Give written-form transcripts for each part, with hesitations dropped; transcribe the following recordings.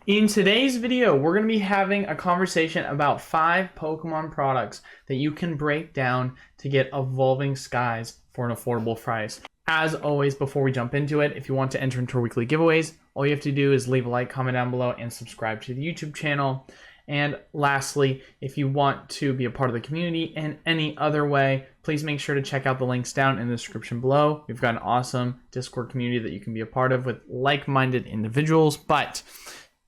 In today's video, we're going to be having a conversation about 5 Pokemon products that you can break down to get Evolving Skies for an affordable price. As always, before we jump into it, if you want to enter into our weekly giveaways, all you have to do is leave a like, comment down below, and subscribe to the YouTube channel. And lastly, if you want to be a part of the community in any other way, please make sure to check out the links down in the description below. We've got an awesome Discord community that you can be a part of with like-minded individuals. But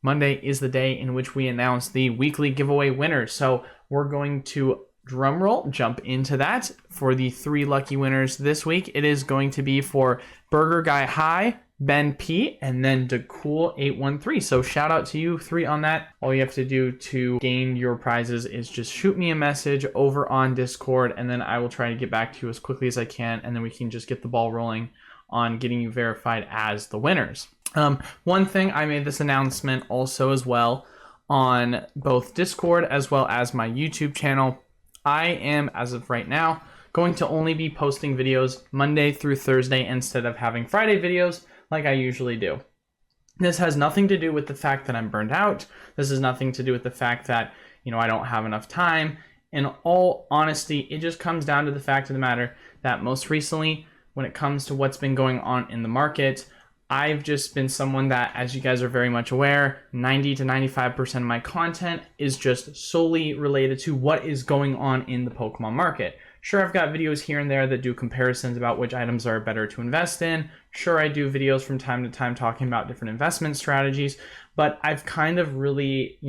Monday is the day in which we announce the weekly giveaway winners. So we're going to drumroll jump into that for the 3 lucky winners this week. It is going to be for Burger Guy High, Ben P, and then DeCool813. So shout out to you 3 on that. All you have to do to gain your prizes is just shoot me a message over on Discord, and then I will try to get back to you as quickly as I can, and then we can just get the ball rolling on getting you verified as the winners. One thing, I made this announcement also as well on both Discord as well as my YouTube channel. I am, as of right now, going to only be posting videos Monday through Thursday instead of having Friday videos like I usually do. This has nothing to do with the fact that I'm burned out. This has nothing to do with the fact that, I don't have enough time. In all honesty, it just comes down to the fact of the matter that most recently, when it comes to what's been going on in the market, I've just been someone that, as you guys are very much aware, 90 to 95% of my content is just solely related to what is going on in the Pokemon market. Sure, I've got videos here and there that do comparisons about which items are better to invest in. Sure, I do videos from time to time talking about different investment strategies, but I've kind of really,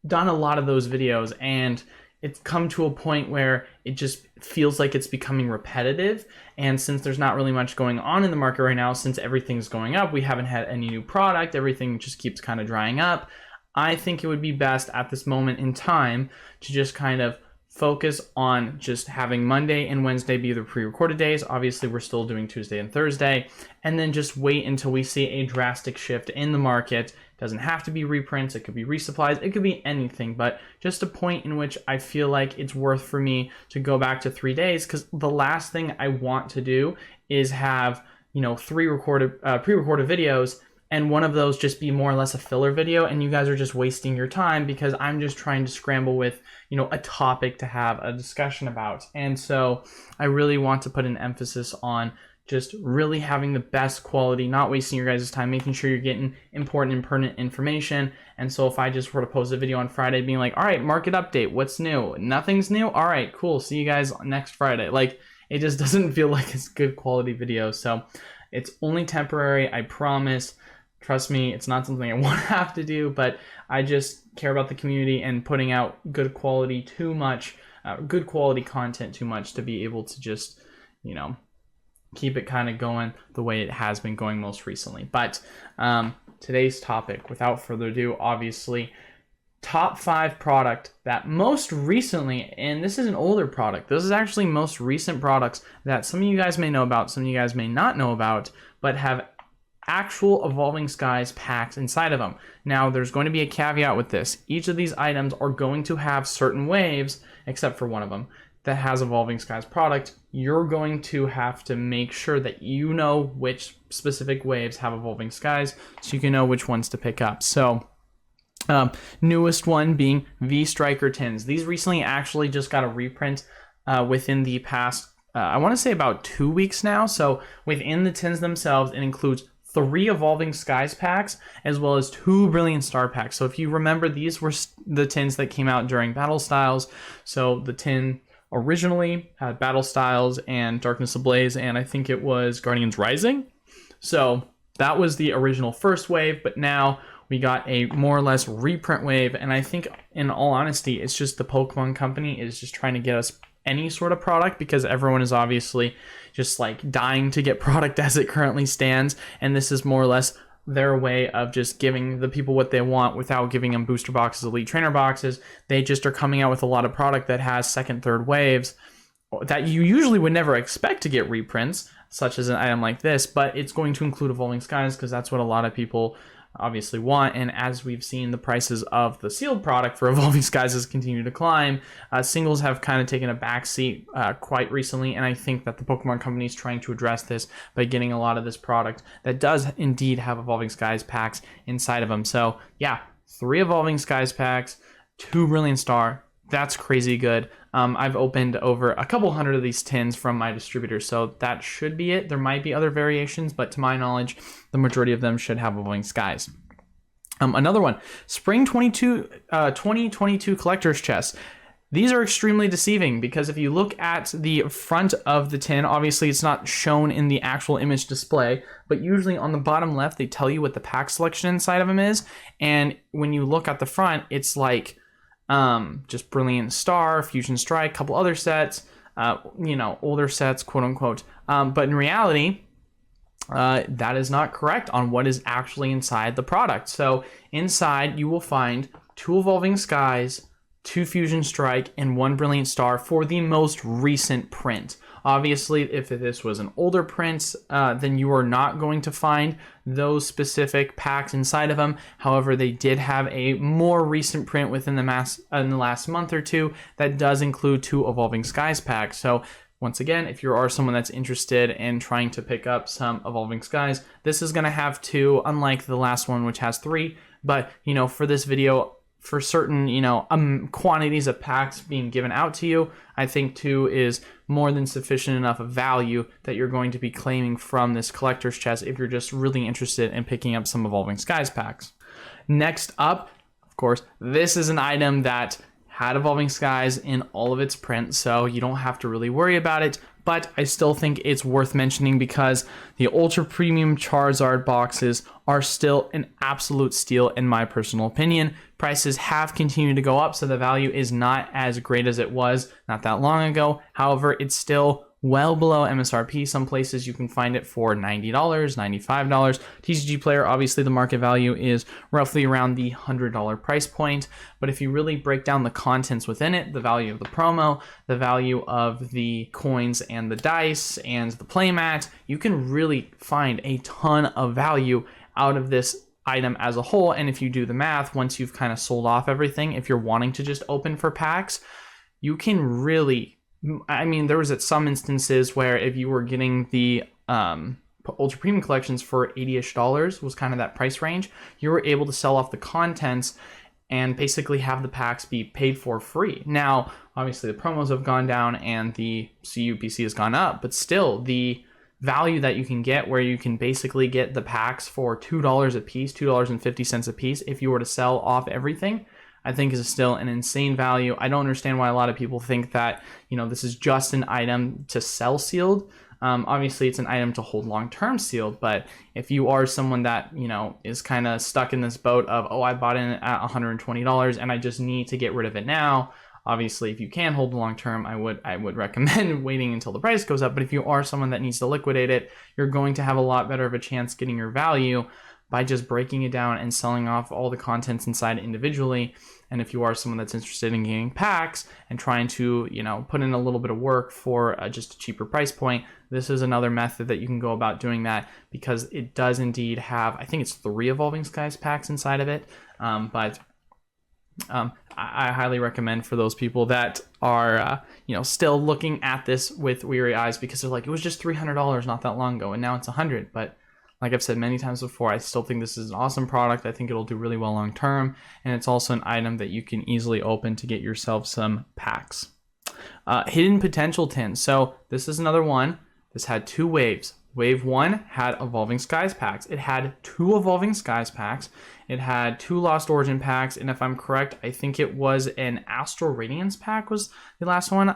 done a lot of those videos, and it's come to a point where it just feels like it's becoming repetitive. And since there's not really much going on in the market right now, since everything's going up, we haven't had any new product, everything just keeps kind of drying up. I think it would be best at this moment in time to just kind of focus on just having Monday and Wednesday be the pre-recorded days. Obviously, we're still doing Tuesday and Thursday, and then just wait until we see a drastic shift in the market. It doesn't have to be reprints, it could be resupplies, it could be anything, but just a point in which I feel like it's worth for me to go back to 3 days, because the last thing I want to do is have 3 pre-recorded videos, and one of those just be more or less a filler video, and you guys are just wasting your time because I'm just trying to scramble with a topic to have a discussion about. And so I really want to put an emphasis on just really having the best quality, not wasting your guys' time, making sure you're getting important and pertinent information. And so if I just were to post a video on Friday being like, all right, market update, what's new? Nothing's new? All right, cool. See you guys next Friday. Like, it just doesn't feel like it's good quality video. So it's only temporary, I promise. Trust me, it's not something I want to have to do, but I just care about the community and putting out good quality content too much to be able to just, keep it kind of going the way it has been going most recently. But today's topic, without further ado, obviously, top 5 product that most recently, and this is an older product, this is actually most recent products that some of you guys may know about, some of you guys may not know about, but have actual Evolving Skies packs inside of them. Now, there's going to be a caveat with this. Each of these items are going to have certain waves, except for one of them, that has Evolving Skies product. You're going to have to make sure that you know which specific waves have Evolving Skies so you can know which ones to pick up. So, newest one being V-Striker tins. These recently actually just got a reprint within the past, I want to say about 2 weeks now. So, within the tins themselves, it includes 3 Evolving Skies packs, as well as 2 Brilliant Star packs. So if you remember, these were the tins that came out during Battle Styles. So the tin originally had Battle Styles and Darkness Ablaze, and I think it was Guardians Rising. So that was the original first wave, but now we got a more or less reprint wave, and I think, in all honesty, it's just the Pokemon Company is just trying to get us any sort of product, because everyone is obviously just like dying to get product as it currently stands, and this is more or less their way of just giving the people what they want without giving them booster boxes, elite trainer boxes. They just are coming out with a lot of product that has second, third waves that you usually would never expect to get reprints, such as an item like this, but it's going to include Evolving Skies because that's what a lot of people obviously want. And as we've seen, the prices of the sealed product for Evolving Skies has continued to climb. Singles have kind of taken a backseat quite recently, and I think that the Pokemon Company is trying to address this by getting a lot of this product that does indeed have Evolving Skies packs inside of them. So yeah, 3 Evolving Skies packs, 2 Brilliant Star. That's crazy good. I've opened over a couple hundred of these tins from my distributor, so that should be it. There might be other variations, but to my knowledge, the majority of them should have Evolving Skies. Another one, Spring 2022 Collector's Chest. These are extremely deceiving because if you look at the front of the tin, obviously it's not shown in the actual image display, but usually on the bottom left, they tell you what the pack selection inside of them is. And when you look at the front, it's like just Brilliant Star, Fusion Strike, couple other sets, older sets, quote unquote. But in reality, that is not correct on what is actually inside the product. So inside you will find 2 Evolving Skies, 2 Fusion Strike, and 1 Brilliant Star for the most recent print. Obviously, if this was an older print, then you are not going to find those specific packs inside of them. However, they did have a more recent print within the last month or two that does include 2 Evolving Skies packs. So once again, if you are someone that's interested in trying to pick up some Evolving Skies, this is going to have 2, unlike the last one, which has 3. But, for this video, for certain, quantities of packs being given out to you, I think 2 is more than sufficient enough of value that you're going to be claiming from this collector's chest if you're just really interested in picking up some Evolving Skies packs. Next up, of course, this is an item that had Evolving Skies in all of its prints, so you don't have to really worry about it, but I still think it's worth mentioning because the Ultra Premium Charizard boxes are still an absolute steal in my personal opinion. Prices have continued to go up, so the value is not as great as it was not that long ago. However, it's still well below MSRP. Some places you can find it for $90, $95. TCG Player, obviously the market value is roughly around the $100 price point. But if you really break down the contents within it, the value of the promo, the value of the coins and the dice and the playmat, you can really find a ton of value out of this item as a whole. And if you do the math, once you've kind of sold off everything, if you're wanting to just open for packs, you can really, there was at some instances where if you were getting the Ultra Premium collections for $80-ish was kind of that price range, you were able to sell off the contents and basically have the packs be paid for free. Now, obviously the promos have gone down and the CUPC has gone up, but still the value that you can get where you can basically get the packs for $2 a piece, $2.50 a piece if you were to sell off everything, I think is still an insane value. I don't understand why a lot of people think that, this is just an item to sell sealed. Obviously it's an item to hold long-term sealed, but if you are someone that, is kind of stuck in this boat of, I bought in at $120 and I just need to get rid of it now. Obviously, if you can hold the long-term, I would recommend waiting until the price goes up. But if you are someone that needs to liquidate it, you're going to have a lot better of a chance getting your value by just breaking it down and selling off all the contents inside individually. And if you are someone that's interested in getting packs and trying to, put in a little bit of work for just a cheaper price point, this is another method that you can go about doing that because it does indeed have, I think it's 3 Evolving Skies packs inside of it. I highly recommend for those people that are, still looking at this with weary eyes because they're like, it was just $300 not that long ago and now it's $100. But like I've said many times before, I still think this is an awesome product. I think it'll do really well long term, and it's also an item that you can easily open to get yourself some packs. Hidden Potential Tin. So this is another one. This had 2 waves. Wave 1 had Evolving Skies packs. It had 2 Evolving Skies packs. It had 2 Lost Origin packs, and if I'm correct, I think it was an Astral Radiance pack was the last one.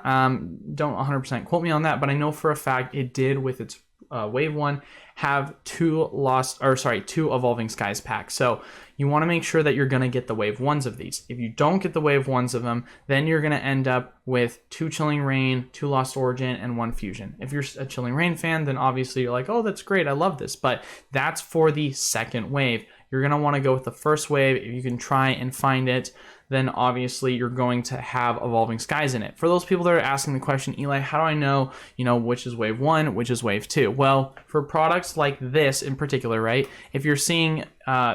Don't 100% quote me on that, but I know for a fact it did with its Wave 1 have 2 Evolving Skies packs. So you want to make sure that you're going to get the Wave 1s of these. If you don't get the Wave 1s of them, then you're going to end up with 2 Chilling Reign, 2 Lost Origin, and 1 Fusion. If you're a Chilling Reign fan, then obviously you're like, oh, that's great, I love this. But that's for the second wave. You're going to want to go with the first wave. If you can try and find it, then obviously you're going to have Evolving Skies in it. For those people that are asking the question, Eli, how do I know, which is Wave 1, which is Wave 2? Well, for products like this in particular, right, if you're seeing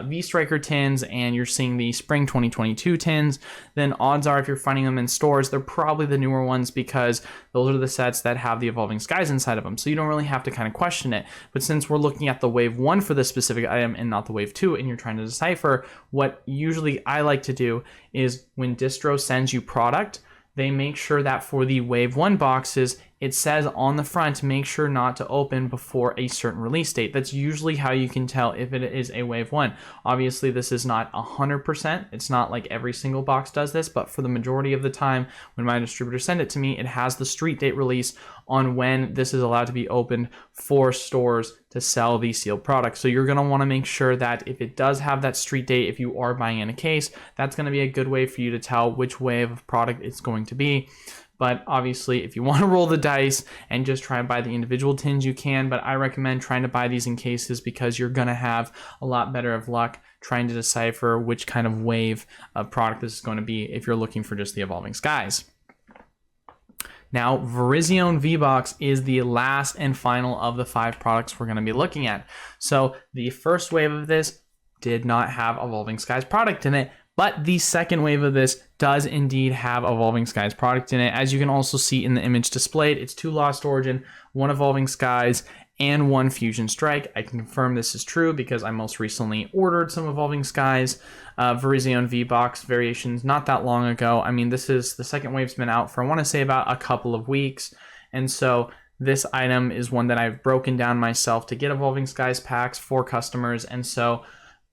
V-Striker tins and you're seeing the Spring 2022 tins, then odds are if you're finding them in stores, they're probably the newer ones because those are the sets that have the Evolving Skies inside of them. So you don't really have to kind of question it. But since we're looking at the Wave 1 for this specific item and not the Wave 2, and you're trying to decipher, what usually I like to do is when distro sends you product, they make sure that for the Wave 1 boxes, it says on the front, make sure not to open before a certain release date. That's usually how you can tell if it is a Wave 1. Obviously, this is not 100%. It's not like every single box does this, but for the majority of the time, when my distributor send it to me, it has the street date release on when this is allowed to be opened for stores to sell these sealed products. So you're going to want to make sure that if it does have that street date, if you are buying in a case, that's going to be a good way for you to tell which wave of product it's going to be. But obviously, if you want to roll the dice and just try and buy the individual tins, you can. But I recommend trying to buy these in cases because you're going to have a lot better of luck trying to decipher which kind of wave of product this is going to be if you're looking for just the Evolving Skies. Now, Virizion V-Box is the last and final of the 5 products we're going to be looking at. So the first wave of this did not have Evolving Skies product in it, but the second wave of this does indeed have Evolving Skies product in it. As you can also see in the image displayed, it's 2 Lost Origin, 1 Evolving Skies, and 1 Fusion Strike. I can confirm this is true because I most recently ordered some Evolving Skies Virizion V-Box variations not that long ago. I mean, this is the second wave's been out for, I want to say, about a couple of weeks. And so this item is one that I've broken down myself to get Evolving Skies packs for customers. And so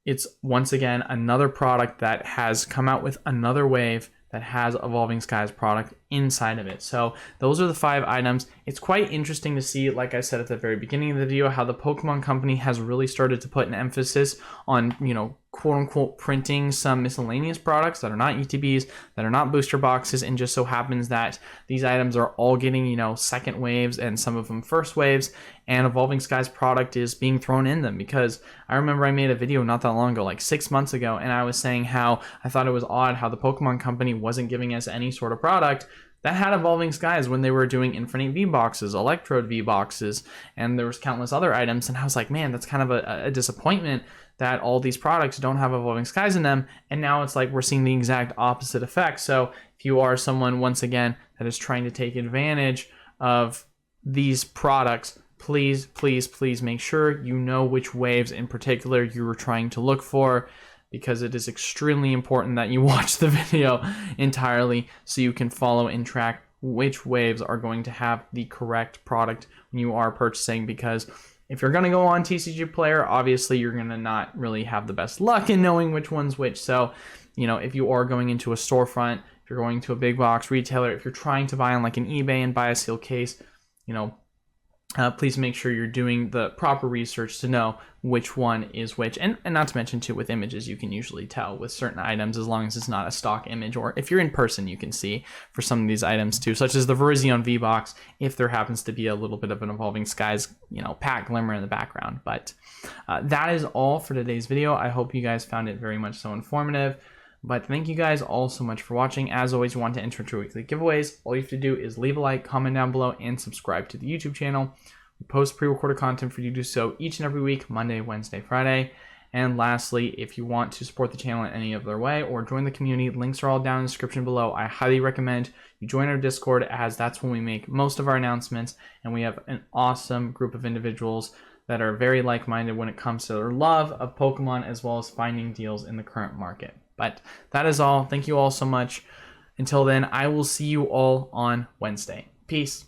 it's once again another product that has come out with another wave that has Evolving Skies product inside of it. So those are the 5 items. It's quite interesting to see, like I said at the very beginning of the video, how the Pokemon Company has really started to put an emphasis on, you know, quote unquote printing some miscellaneous products that are not ETBs, that are not booster boxes, and just so happens that these items are all getting, you know, second waves and some of them first waves, and Evolving Skies product is being thrown in them. Because I remember I made a video not that long ago, like 6 months ago, and I was saying how I thought it was odd how the Pokemon Company wasn't giving us any sort of product that had Evolving Skies when they were doing Infinite V-Boxes, Electrode V-Boxes, and there was countless other items. And I was like, man, that's kind of a disappointment that all these products don't have Evolving Skies in them. And now it's like we're seeing the exact opposite effect. So if you are someone, once again, that is trying to take advantage of these products, please, please, please make sure you know which waves in particular you were trying to look for, because it is extremely important that you watch the video entirely so you can follow and track which waves are going to have the correct product when you are purchasing. Because if you're going to go on TCG Player, obviously you're going to not really have the best luck in knowing which one's which. So, you know, if you are going into a storefront, if you're going to a big box retailer, if you're trying to buy on like an eBay and buy a sealed case, you know, please make sure you're doing the proper research to know which one is which. And not to mention too, with images, you can usually tell with certain items as long as it's not a stock image, or if you're in person, you can see for some of these items too, such as the Virizion V-Box, if there happens to be a little bit of an Evolving Skies, you know, pack glimmer in the background. But that is all for today's video. I hope you guys found it very much so informative. But thank you guys all so much for watching. As always, you want to enter into weekly giveaways, all you have to do is leave a like, comment down below, and subscribe to the YouTube channel. We post pre-recorded content for you to do so each and every week, Monday, Wednesday, Friday. And lastly, if you want to support the channel in any other way or join the community, links are all down in the description below. I highly recommend you join our Discord, as that's when we make most of our announcements, and we have an awesome group of individuals that are very like-minded when it comes to their love of Pokemon, as well as finding deals in the current market. But that is all. Thank you all so much. Until then, I will see you all on Wednesday. Peace.